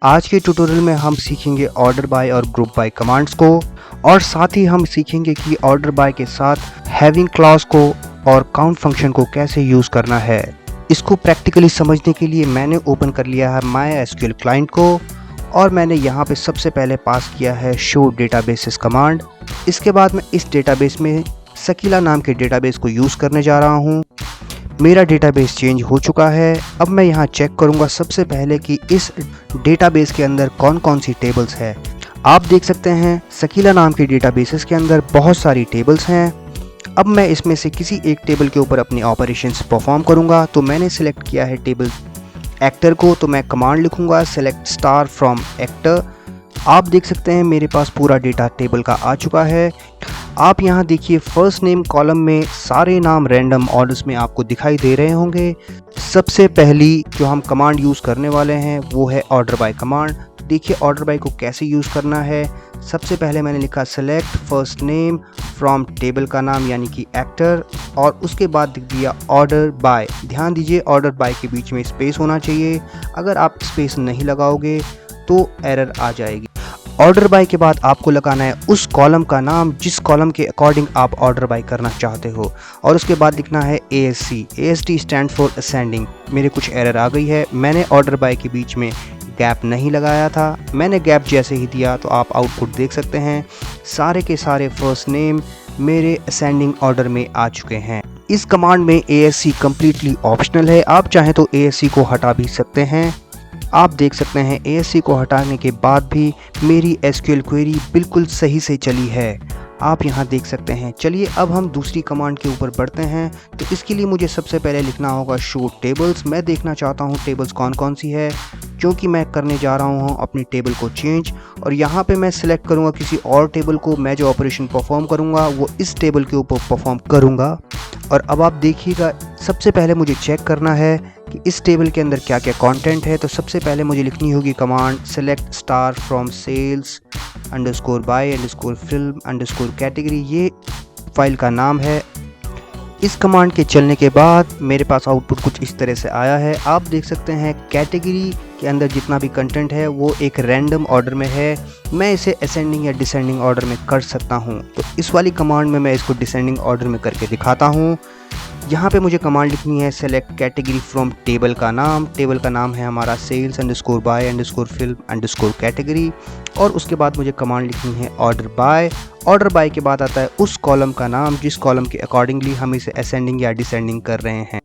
आज के ट्यूटोरियल में हम सीखेंगे ऑर्डर बाय और ग्रुप बाय कमांड्स को और साथ ही हम सीखेंगे कि ऑर्डर बाय के साथ हैविंग क्लॉज को और काउंट फंक्शन को कैसे यूज़ करना है। इसको प्रैक्टिकली समझने के लिए मैंने ओपन कर लिया है MySQL क्लाइंट को और मैंने यहाँ पे सबसे पहले पास किया है शो डेटाबेसेस कमांड। इसके बाद मैं इस डेटाबेस में सकीला नाम के डेटाबेस को यूज़ करने जा रहा हूँ। मेरा डेटाबेस चेंज हो चुका है। अब मैं यहाँ चेक करूँगा सबसे पहले कि इस डेटाबेस के अंदर कौन कौन सी टेबल्स है। आप देख सकते हैं सकीला नाम के डेटाबेसेस के अंदर बहुत सारी टेबल्स हैं। अब मैं इसमें से किसी एक टेबल के ऊपर अपनी ऑपरेशंस परफॉर्म करूँगा। तो मैंने सिलेक्ट किया है टेबल एक्टर को, तो मैं कमांड लिखूँगा सेलेक्ट स्टार फ्रॉम एक्टर। आप देख सकते हैं मेरे पास पूरा डेटा टेबल का आ चुका है। आप यहाँ देखिए फर्स्ट नेम कॉलम में सारे नाम रैंडम ऑर्डर्स में आपको दिखाई दे रहे होंगे। सबसे पहली जो हम कमांड यूज़ करने वाले हैं वो है ऑर्डर बाय कमांड। देखिए ऑर्डर बाय को कैसे यूज़ करना है। सबसे पहले मैंने लिखा select first name from table का नाम यानी कि एक्टर और उसके बाद लिख दिया ऑर्डर बाय। ध्यान दीजिए ऑर्डर बाय के बीच में स्पेस होना चाहिए। अगर आप स्पेस नहीं लगाओगे तो एरर आ जाएगी। ऑर्डर बाय के बाद आपको लगाना है उस कॉलम का नाम जिस कॉलम के अकॉर्डिंग आप ऑर्डर बाय करना चाहते हो और उसके बाद लिखना है ASC। AST stand for ascending. मेरे कुछ एरर आ गई है, मैंने ऑर्डर बाय के बीच में गैप नहीं लगाया था। मैंने गैप जैसे ही दिया तो आप आउटपुट देख सकते हैं सारे के सारे फर्स्ट नेम मेरे असेंडिंग ऑर्डर में आ चुके हैं। इस कमांड में ASC कम्प्लीटली ऑप्शनल है। आप चाहें तो ASC को हटा भी सकते हैं। आप देख सकते हैं ASC को हटाने के बाद भी मेरी SQL क्वेरी बिल्कुल सही से चली है। आप यहाँ देख सकते हैं। चलिए अब हम दूसरी कमांड के ऊपर बढ़ते हैं। तो इसके लिए मुझे सबसे पहले लिखना होगा शो टेबल्स। मैं देखना चाहता हूँ टेबल्स कौन कौन सी है, क्योंकि मैं करने जा रहा हूँ अपनी टेबल को चेंज और यहाँ पे मैं सिलेक्ट करूँगा किसी और टेबल को। मैं जो ऑपरेशन परफॉर्म करूँगा वो इस टेबल के ऊपर परफॉर्म करूँगा। और अब आप देखिएगा सबसे पहले मुझे चेक करना है कि इस टेबल के अंदर क्या क्या कंटेंट है। तो सबसे पहले मुझे लिखनी होगी command select star from sales underscore by underscore film underscore category. ये फाइल का नाम है। इस कमांड के चलने के बाद मेरे पास आउटपुट कुछ इस तरह से आया है। आप देख सकते हैं कैटेगरी के अंदर जितना भी कंटेंट है वो एक रैंडम ऑर्डर में है। मैं इसे असेंडिंग या डिसेंडिंग ऑर्डर में कर सकता हूँ। तो इस वाली कमांड में मैं इसको डिसेंडिंग ऑर्डर में करके दिखाता हूँ। यहाँ पे मुझे कमांड लिखनी है सेलेक्ट कैटेगरी फ्रॉम टेबल का नाम। टेबल का नाम है हमारा sales underscore by underscore film underscore category और उसके बाद मुझे कमांड लिखनी है ऑर्डर बाय। ऑर्डर बाय के बाद आता है उस कॉलम का नाम जिस कॉलम के अकॉर्डिंगली हम इसे असेंडिंग या डिसेंडिंग कर रहे हैं।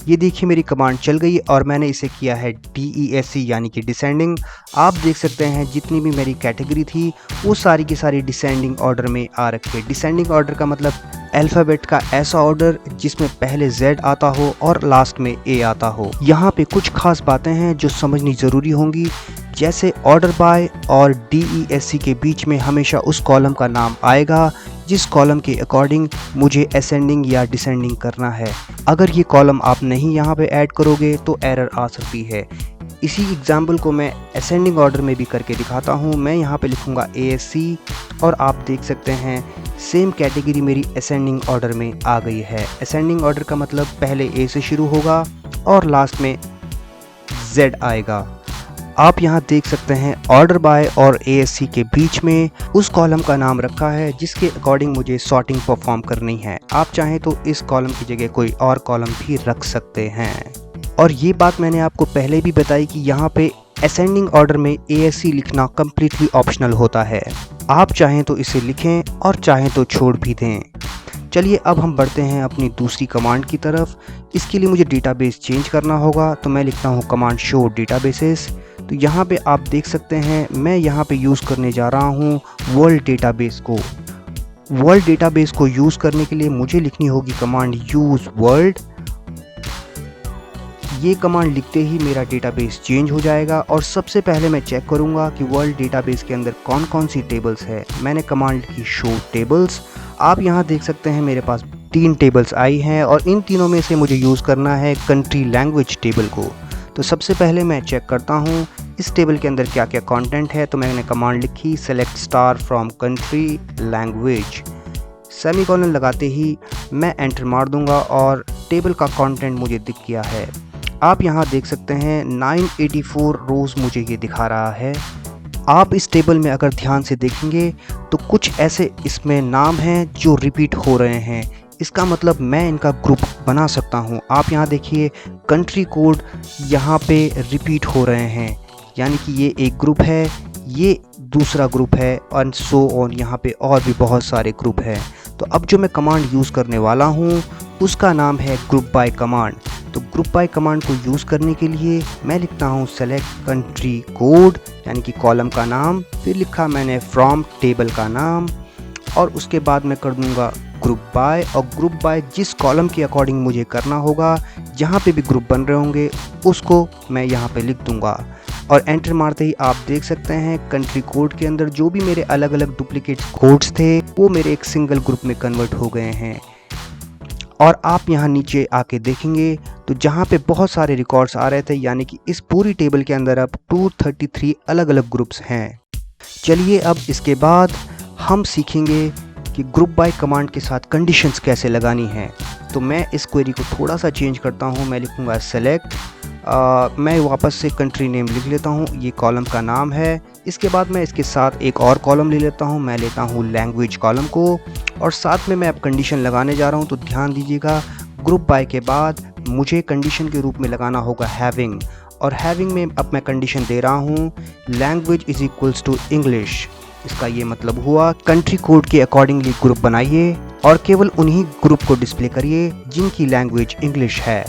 ये देखिए मेरी कमांड चल गई और मैंने इसे किया है DESC यानी कि डिसेंडिंग। आप देख सकते हैं जितनी भी मेरी कैटेगरी थी वो सारी की सारी डिसेंडिंग ऑर्डर में आ रखी है। डिसेंडिंग ऑर्डर का मतलब अल्फ़ाबेट का ऐसा ऑर्डर जिसमें पहले Z आता हो और लास्ट में A आता हो। यहाँ पे कुछ खास बातें हैं जो समझनी ज़रूरी होंगी, जैसे ऑर्डर बाय और DESC के बीच में हमेशा उस कॉलम का नाम आएगा जिस कॉलम के अकॉर्डिंग मुझे असेंडिंग या डिसेंडिंग करना है। अगर ये कॉलम आप नहीं यहाँ पे ऐड करोगे तो एरर आ सकती है। इसी एग्जाम्पल को मैं असेंडिंग ऑर्डर में भी करके दिखाता हूँ। मैं यहाँ पे लिखूँगा ASC और आप देख सकते हैं सेम कैटेगरी मेरी असेंडिंग ऑर्डर में आ गई है। असेंडिंग ऑर्डर का मतलब पहले A से शुरू होगा और लास्ट में Z आएगा। आप यहाँ देख सकते हैं ऑर्डर बाय और ASC के बीच में उस कॉलम का नाम रखा है जिसके अकॉर्डिंग मुझे सॉर्टिंग परफॉर्म करनी है। आप चाहें तो इस कॉलम की जगह कोई और कॉलम भी रख सकते हैं। और ये बात मैंने आपको पहले भी बताई कि यहाँ पे असेंडिंग ऑर्डर में ASC लिखना कम्प्लीटली ऑप्शनल होता है। आप चाहें तो इसे लिखें और चाहें तो छोड़ भी दें। चलिए अब हम बढ़ते हैं अपनी दूसरी कमांड की तरफ। इसके लिए मुझे डेटाबेस चेंज करना होगा, तो मैं लिखता हूँ कमांड शो डेटाबेसेस। तो यहाँ पे आप देख सकते हैं मैं यहाँ पे यूज़ करने जा रहा हूँ वर्ल्ड डेटाबेस को। वर्ल्ड डेटाबेस को यूज़ करने के लिए मुझे लिखनी होगी कमांड यूज़ वर्ल्ड। ये कमांड लिखते ही मेरा डेटाबेस चेंज हो जाएगा और सबसे पहले मैं चेक करूँगा कि वर्ल्ड डेटाबेस के अंदर कौन कौन सी टेबल्स है। मैंने कमांड लिखी शो टेबल्स। आप यहाँ देख सकते हैं मेरे पास 3 टेबल्स आई हैं और इन तीनों में से मुझे यूज़ करना है कंट्री लैंग्वेज टेबल को। तो सबसे पहले मैं चेक करता हूँ इस टेबल के अंदर क्या क्या कंटेंट है। तो मैंने कमांड लिखी select star from country language. Semicolon लगाते ही मैं एंटर मार दूंगा और टेबल का कंटेंट मुझे दिख गया है। आप यहाँ देख सकते हैं 984 रोज़ मुझे ये दिखा रहा है। आप इस टेबल में अगर ध्यान से देखेंगे तो कुछ ऐसे इसमें नाम हैं जो रिपीट हो रहे हैं। इसका मतलब मैं इनका ग्रुप बना सकता हूँ। आप यहाँ देखिए कंट्री कोड यहाँ पे रिपीट हो रहे हैं, यानी कि ये एक ग्रुप है, ये दूसरा ग्रुप है और सो ऑन। यहाँ पे और भी बहुत सारे ग्रुप हैं। तो अब जो मैं कमांड यूज़ करने वाला हूँ उसका नाम है ग्रुप बाय कमांड। तो ग्रुप बाय कमांड को यूज़ करने के लिए मैं लिखता हूँ सेलेक्ट कंट्री कोड, यानी कि कॉलम का नाम, फिर लिखा मैंने फ्रॉम टेबल का नाम, और उसके बाद मैं कर दूंगा ग्रुप बाय। और ग्रुप बाय जिस कॉलम के अकॉर्डिंग मुझे करना होगा, जहाँ पे भी ग्रुप बन रहे होंगे उसको मैं यहाँ पे लिख दूंगा। और एंटर मारते ही आप देख सकते हैं कंट्री कोड के अंदर जो भी मेरे अलग अलग डुप्लीकेट कोड्स थे वो मेरे एक सिंगल ग्रुप में कन्वर्ट हो गए हैं। और आप यहाँ नीचे आके देखेंगे तो जहाँ पे बहुत सारे रिकॉर्ड्स आ रहे थे, यानी कि इस पूरी टेबल के अंदर अब 233 अलग अलग ग्रुप्स हैं। चलिए अब इसके बाद हम सीखेंगे कि ग्रुप बाय कमांड के साथ कंडीशंस कैसे लगानी है। तो मैं इस क्वेरी को थोड़ा सा चेंज करता हूँ। मैं लिखूँगा सेलेक्ट, मैं वापस से कंट्री नेम लिख लेता हूँ, ये कॉलम का नाम है। इसके बाद मैं इसके साथ एक और कॉलम ले लेता हूँ, मैं लेता हूँ लैंग्वेज कॉलम को, और साथ में मैं अब कंडीशन लगाने जा रहा हूँ। तो ध्यान दीजिएगा ग्रुप बाय के बाद मुझे कंडीशन के रूप में लगाना होगा हैविंग, और हैविंग में अब मैं कंडीशन दे रहा हूँ language is equals to English. इसका ये मतलब हुआ कंट्री कोड के अकॉर्डिंगली ग्रुप बनाइए और केवल उन्हीं ग्रुप को डिस्प्ले करिए जिनकी लैंग्वेज इंग्लिश है।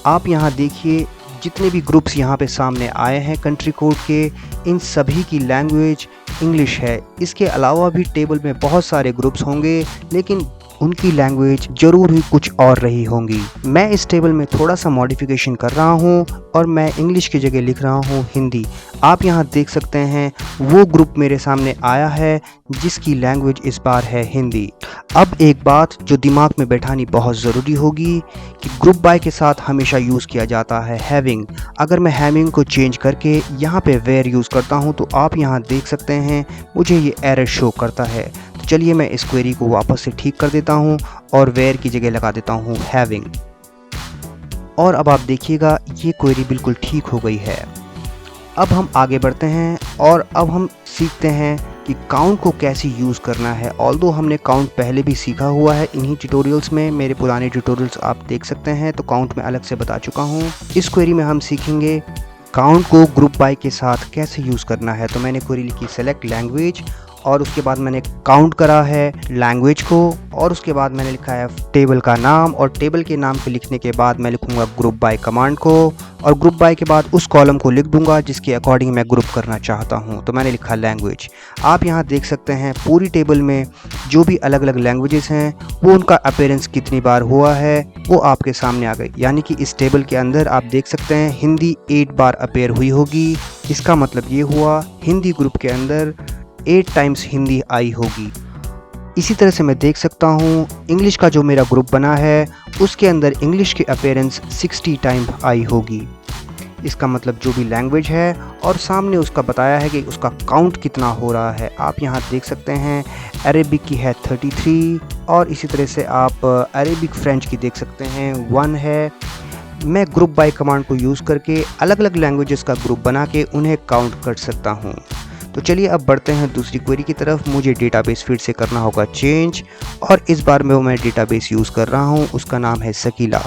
आप यहाँ देखिए जितने भी ग्रुप्स यहाँ पे सामने आए हैं कंट्री कोड के, इन सभी की लैंग्वेज इंग्लिश है। इसके अलावा भी टेबल में बहुत सारे ग्रुप्स होंगे लेकिन उनकी लैंग्वेज जरूर ही कुछ और रही होंगी। मैं इस टेबल में थोड़ा सा मॉडिफिकेशन कर रहा हूँ और मैं इंग्लिश की जगह लिख रहा हूँ हिंदी। आप यहाँ देख सकते हैं वो ग्रुप मेरे सामने आया है जिसकी लैंग्वेज इस बार है हिंदी। अब एक बात जो दिमाग में बैठानी बहुत ज़रूरी होगी कि ग्रुप बाय के साथ हमेशा यूज़ किया जाता है हैविंग। अगर मैं हैविंग को चेंज करके यहाँ पे वेयर यूज़ करता हूँ तो आप यहाँ देख सकते हैं मुझे ये एरर शो करता है। तो चलिए मैं इस क्वेरी को वापस से ठीक कर देता हूँ और वेयर की जगह लगा देता हूँ हैविंग। और अब आप देखिएगा ये क्वेरी बिल्कुल ठीक हो गई है। अब हम आगे बढ़ते हैं और अब हम सीखते हैं कि काउंट को कैसे यूज़ करना है। ऑल्दो हमने काउंट पहले भी सीखा हुआ है इन्हीं ट्यूटोरियल्स में, मेरे पुराने ट्यूटोरियल्स आप देख सकते हैं, तो काउंट में अलग से बता चुका हूँ। इस क्वेरी में हम सीखेंगे काउंट को ग्रुप बाय के साथ कैसे यूज़ करना है। तो मैंने क्वेरी लिखी सेलेक्ट लैंग्वेज और उसके बाद मैंने काउंट करा है लैंग्वेज को, और उसके बाद मैंने लिखा है टेबल का नाम, और टेबल के नाम पे लिखने के बाद मैं लिखूंगा ग्रुप बाय कमांड को, और ग्रुप बाय के बाद उस कॉलम को लिख दूंगा जिसके अकॉर्डिंग मैं ग्रुप करना चाहता हूं। तो मैंने लिखा लैंग्वेज। आप यहां देख सकते हैं पूरी टेबल में जो भी अलग अलग लैंग्वेजेस हैं वो उनका अपीयरेंस कितनी बार हुआ है वो आपके सामने आ गई। यानी कि इस टेबल के अंदर आप देख सकते हैं हिंदी 8 बार अपीयर हुई होगी। इसका मतलब ये हुआ हिंदी ग्रुप के अंदर 8 टाइम्स हिंदी आई होगी। इसी तरह से मैं देख सकता हूँ इंग्लिश का जो मेरा ग्रुप बना है उसके अंदर इंग्लिश की अपीयरेंस 60 टाइम आई होगी। इसका मतलब जो भी लैंग्वेज है और सामने उसका बताया है कि उसका काउंट कितना हो रहा है। आप यहाँ देख सकते हैं अरेबिक की है 33, और इसी तरह से आप अरेबिक फ्रेंच की देख सकते हैं 1 है। मैं ग्रुप बाय कमांड को यूज़ करके अलग अलग लैंग्वेजेस का ग्रुप बना के उन्हें काउंट कर सकता हूँ। तो चलिए अब बढ़ते हैं दूसरी क्वेरी की तरफ। मुझे डेटाबेस फिर से करना होगा चेंज, और इस बार में मैं डेटाबेस यूज़ कर रहा हूँ, उसका नाम है सकीला।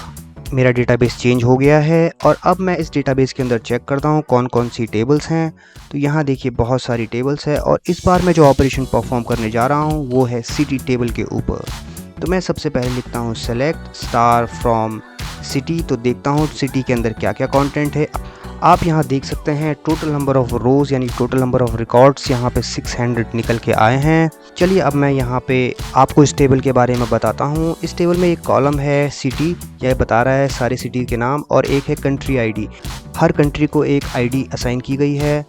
मेरा डेटाबेस चेंज हो गया है और अब मैं इस डेटाबेस के अंदर चेक करता हूँ कौन कौन सी टेबल्स हैं। तो यहाँ देखिए बहुत सारी टेबल्स है, और इस बार मैं जो ऑपरेशन परफॉर्म करने जा रहा हूँ वो है सिटी टेबल के ऊपर। तो मैं सबसे पहले लिखता हूँ सेलेक्ट स्टार फ्रॉम सिटी। तो देखता हूँ सिटी के अंदर क्या क्या कंटेंट है। आप यहाँ देख सकते हैं टोटल नंबर ऑफ रोज़ यानी टोटल नंबर ऑफ रिकॉर्ड्स यहाँ पे 600 निकल के आए हैं। चलिए अब मैं यहाँ पे आपको इस टेबल के बारे में बताता हूँ। इस टेबल में एक कॉलम है सिटी, यह बता रहा है सारे सिटी के नाम, और एक है कंट्री आईडी। हर कंट्री को एक आईडी असाइन की गई है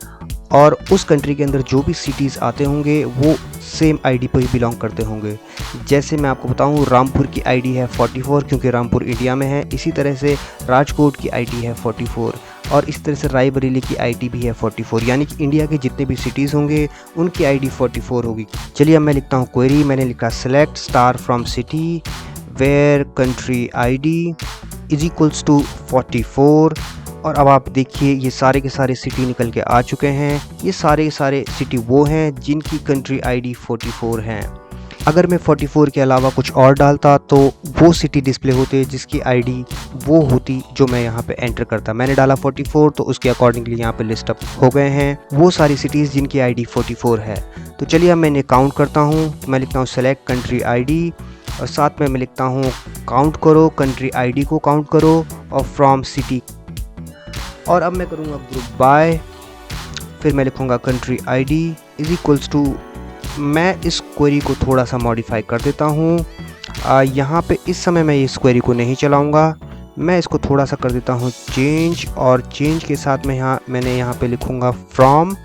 और उस कंट्री के अंदर जो भी सिटीज़ आते होंगे वो सेम आईडी पर ही बिलोंग करते होंगे। जैसे मैं आपको बताऊं रामपुर की आईडी है 44 क्योंकि रामपुर इंडिया में है। इसी तरह से राजकोट की आईडी है 44, और इस तरह से रायबरेली की आईडी भी है 44, यानी कि इंडिया के जितने भी सिटीज़ होंगे उनकी आईडी 44 होगी। चलिए अब मैं लिखता हूँ क्वेरी। मैंने लिखा select star from city where country ID is equals to 44 और अब आप देखिए ये सारे के सारे सिटी निकल के आ चुके हैं। ये सारे के सारे सिटी वो हैं जिनकी कंट्री आईडी 44 हैं। अगर मैं 44 के अलावा कुछ और डालता तो वो सिटी डिस्प्ले होते जिसकी आईडी वो होती जो मैं यहाँ पे एंटर करता। मैंने डाला 44 तो उसके अकॉर्डिंगली यहाँ पे लिस्ट अप हो गए हैं वो सारी सिटीज़ जिनकी आईडी 44 है। तो चलिए अब मैं इन्हें काउंट करता हूँ। तो मैं लिखता हूँ सेलेक्ट कंट्री आईडी और साथ में मैं लिखता हूँ काउंट करो कंट्री आईडी को काउंट करो और फ्रॉम सिटी। और अब मैं करूँगा ग्रुप बाय, फिर मैं लिखूँगा country ID is equals to, मैं इस क्वेरी को थोड़ा सा मॉडिफाई कर देता हूँ। यहाँ पे इस समय मैं इस क्वेरी को नहीं चलाऊँगा, मैं इसको थोड़ा सा कर देता हूँ चेंज, और चेंज के साथ में मैंने यहाँ पे लिखूँगा फ्रॉम।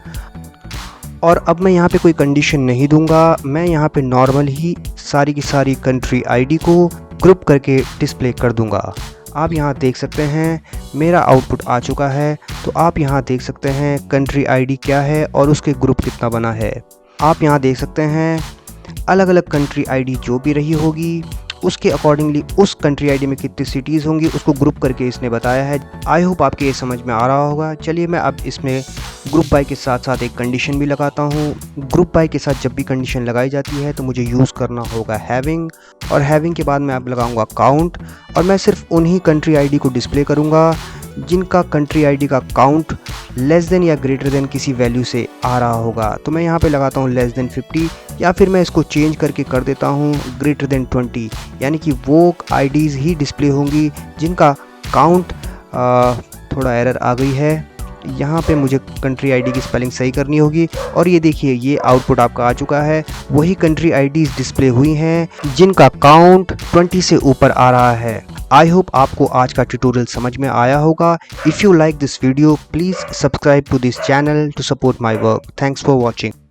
और अब मैं यहाँ पे कोई कंडीशन नहीं दूंगा, मैं यहाँ पे नॉर्मल ही सारी की सारी कंट्री आईडी को ग्रुप करके डिस्प्ले कर दूंगा। आप यहाँ देख सकते हैं मेरा आउटपुट आ चुका है। तो आप यहाँ देख सकते हैं कंट्री आईडी क्या है और उसके ग्रुप कितना बना है। आप यहाँ देख सकते हैं अलग अलग कंट्री आईडी जो भी रही होगी उसके अकॉर्डिंगली उस कंट्री आईडी में कितनी सिटीज़ होंगी उसको ग्रुप करके इसने बताया है। आई होप आपके ये समझ में आ रहा होगा। चलिए मैं अब इसमें ग्रुप बाय के साथ साथ एक कंडीशन भी लगाता हूँ। ग्रुप बाय के साथ जब भी कंडीशन लगाई जाती है तो मुझे यूज़ करना होगा हैविंग, और हैविंग के बाद मैं अब लगाऊंगा काउंट, और मैं सिर्फ उन्हीं कंट्री आईडी को डिस्प्ले करूँगा जिनका कंट्री आईडी का काउंट लेस देन या ग्रेटर देन किसी वैल्यू से आ रहा होगा। तो मैं यहाँ पे लगाता हूँ लेस देन 50, या फिर मैं इसको चेंज करके कर देता हूँ ग्रेटर देन 20, यानी कि वो आईडीज़ ही डिस्प्ले होंगी जिनका काउंट, थोड़ा एरर आ गई है यहाँ पे, मुझे कंट्री आईडी की स्पेलिंग सही करनी होगी। और ये देखिए ये आउटपुट आपका आ चुका है, वही कंट्री आईडीज़ डिस्प्ले हुई हैं जिनका काउंट 20 से ऊपर आ रहा है। आई होप आपको आज का ट्यूटोरियल समझ में आया होगा। If you like this video please subscribe to this channel to support my work. Thanks for watching.